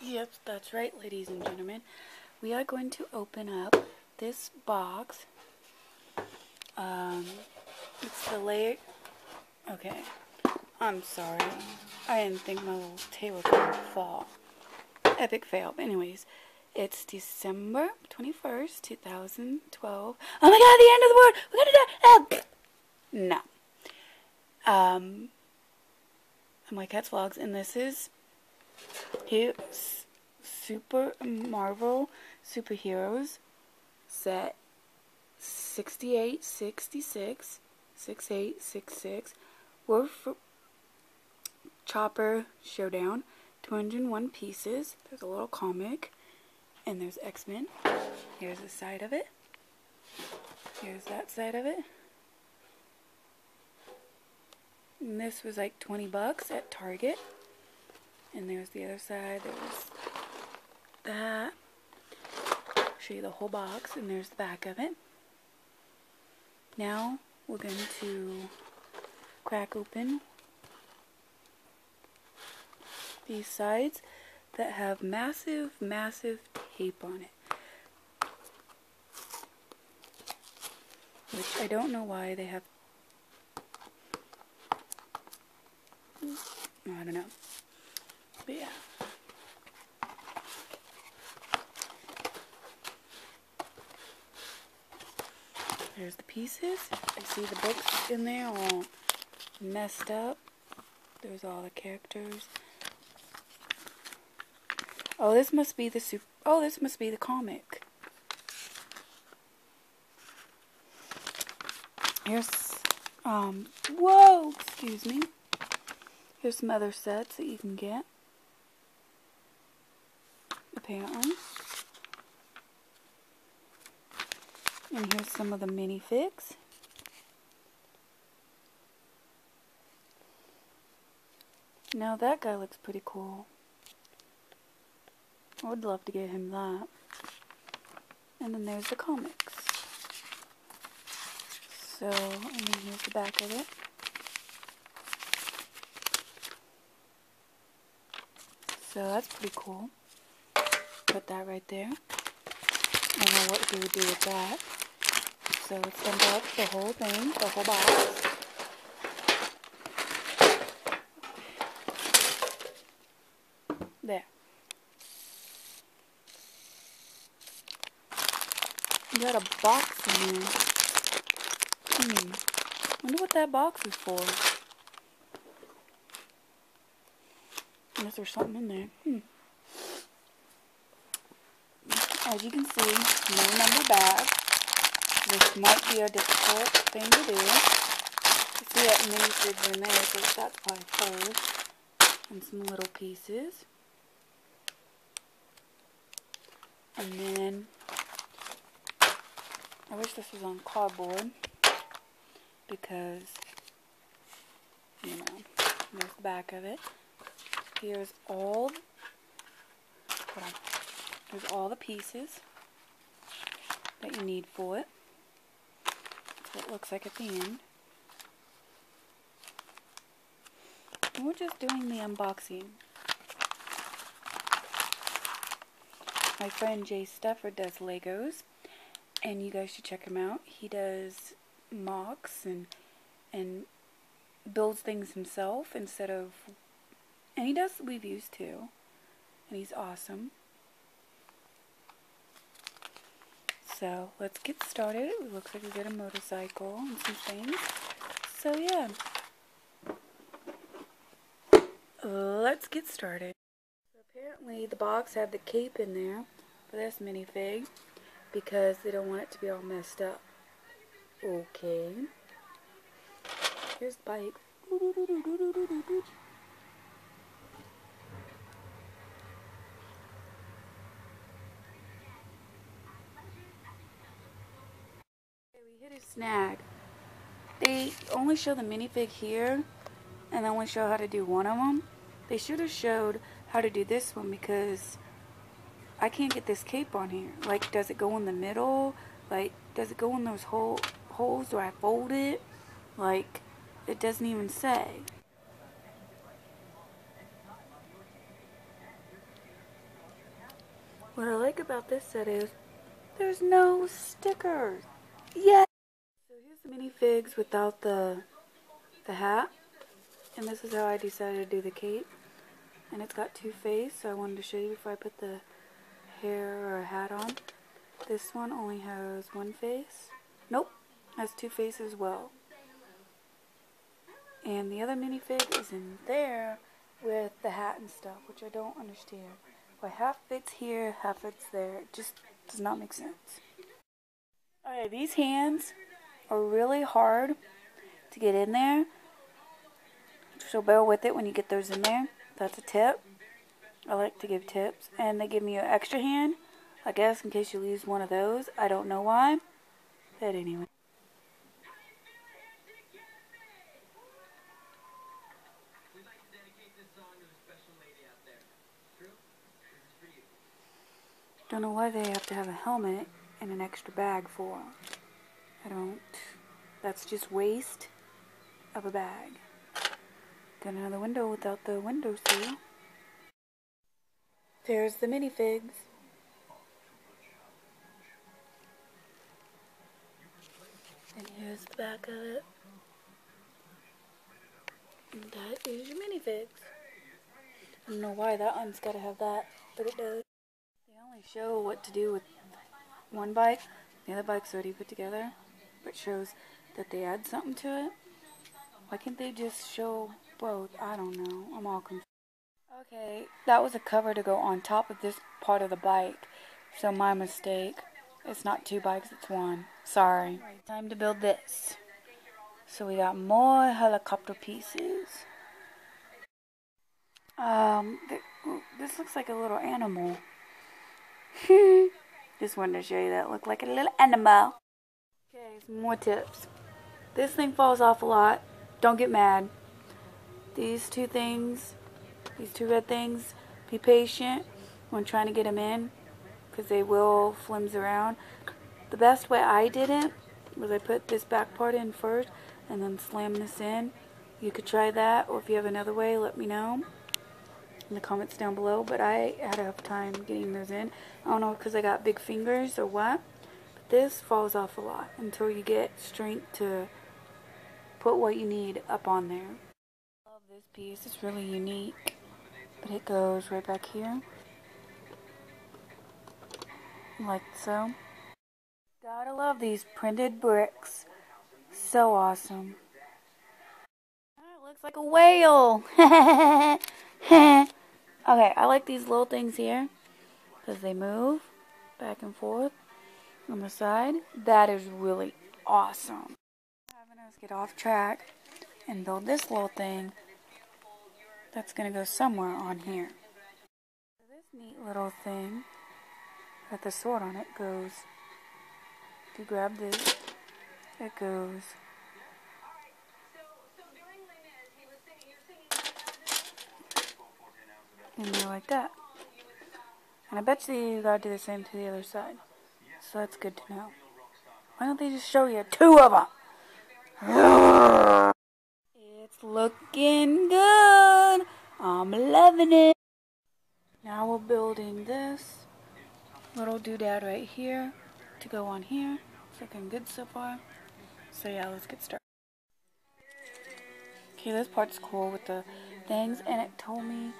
Yep, that's right, ladies and gentlemen. We are going to open up this box. It's the layer. Okay, I'm sorry. I didn't think my little table was going to fall. Epic fail. But anyways, it's December 21st, 2012. Oh my god, the end of the world! We're gonna die! No. My Cat's Vlogs, and this is Super Marvel Superheroes set 6866 6866 Chopper Showdown, 201 pieces. There's a little comic, and there's X-Men. Here's the side of it. Here's that side of it. And this was like 20 bucks at Target. And there's the other side. There's that. I'll show you the whole box, and there's the back of it. Now we're going to crack open these sides that have massive, massive tape on it. Which I don't know why they have. I don't know. But yeah. There's the pieces. I see the books in there all messed up. There's all the characters. Oh, this must be the this must be the comic. Here's whoa, excuse me. Here's some other sets that you can get. Apparently. And here's some of the minifigs. Now that guy looks pretty cool. I would love to get him that. And then there's the comics. So, and then here's the back of it. So that's pretty cool. Put that right there. I don't know what we would do with that. So let's unbox the whole thing, the whole box. There. You got a box in here. Wonder what that box is for. Unless there's something in there. As you can see, no number bag. This might be a difficult thing to do. You see that minifigs in there, so that's probably full. And some little pieces. And then, I wish this was on cardboard. Because, you know, there's the back of it. Here's all, there's all the pieces that you need for it. That's what it looks like at the end. And we're just doing the unboxing. My friend Jay Stuffer does Legos, and you guys should check him out. He does mocks and builds things himself instead of, and he does reviews too, and he's awesome. So let's get started. It looks like we got a motorcycle and some things. So yeah, let's get started. So apparently the box had the cape in there for this minifig because they don't want it to be all messed up. Okay. Here's the bike. We hit a snag. They only show the minifig here, and they only show how to do one of them. They should have showed how to do this one because I can't get this cape on here. Like, does it go in the middle? Like, does it go in those holes? Do I fold it? Like, it doesn't even say. What I like about this set is there's no stickers. Yes! So here's the minifigs without the hat. And this is how I decided to do the cape. And it's got two faces, so I wanted to show you before I put the hair or hat on. This one only has one face. Nope, has two faces as well. And the other minifig is in there with the hat and stuff, which I don't understand. Why half fits here, half fits there. It just does not make sense. Okay, these hands are really hard to get in there. So bear with it when you get those in there. That's a tip. I like to give tips. And they give me an extra hand, I guess, in case you lose one of those. I don't know why. But anyway. Don't know why they have to have a helmet and an extra bag for. I don't. That's just waste of a bag. Got another window without the window seal. There's the minifigs. And here's the back of it. And that is your minifigs. I don't know why that one's got to have that, but it does. They only show what to do with one bike. The other bike's already put together, but shows that they add something to it. Why can't they just show both? I don't know. I'm all confused. Okay, that was a cover to go on top of this part of the bike. So my mistake. It's not two bikes, it's one. Sorry. Right, time to build this. So we got more helicopter pieces. This looks like a little animal. Just wanted to show you that. Look like a little animal. Okay, some more tips. This thing falls off a lot. Don't get mad. These two things, these two red things, be patient when trying to get them in, because they will flimsy around. The best way I did it was I put this back part in first and then slam this in. You could try that, or if you have another way, let me know in the comments down below. But I had a tough time getting those in. I don't know because I got big fingers or what, but this falls off a lot until you get strength to put what you need up on there. I love this piece. It's really unique, but it goes right back here like so. Gotta love these printed bricks. So awesome. It looks like a whale. Okay, I like these little things here because they move back and forth on the side. That is really awesome. Having us get off track and build this little thing that's going to go somewhere on here. This neat little thing with the sword on it goes, if you grab this, it goes in there like that. And I bet you gotta do the same to the other side. So that's good to know. Why don't they just show you two of them? It's looking good. I'm loving it. Now we're building this little doodad right here to go on here. It's looking good so far. So yeah, let's get started. Okay, this part's cool with the things, and it told me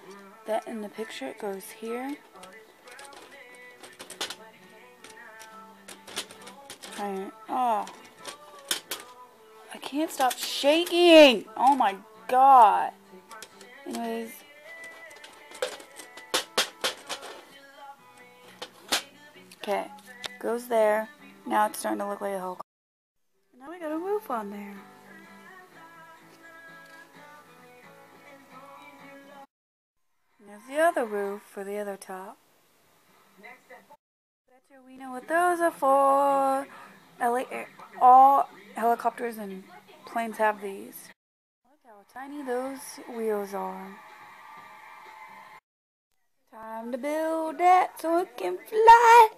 that in the picture it goes here. Oh, I can't stop shaking. Oh my god. Anyways. Okay, goes there. Now it's starting to look like a helicopter. Now we got a roof on there. There's the other roof for the other top. Betcha we know what those are for. All helicopters and planes have these. Look how tiny those wheels are. Time to build that so it can fly.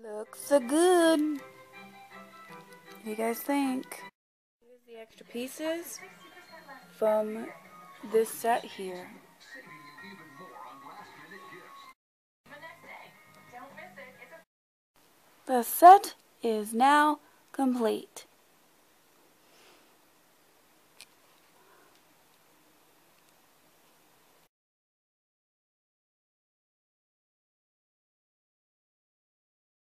Looks so good. What do you guys think? Here's the extra pieces from this set here. The set is now complete.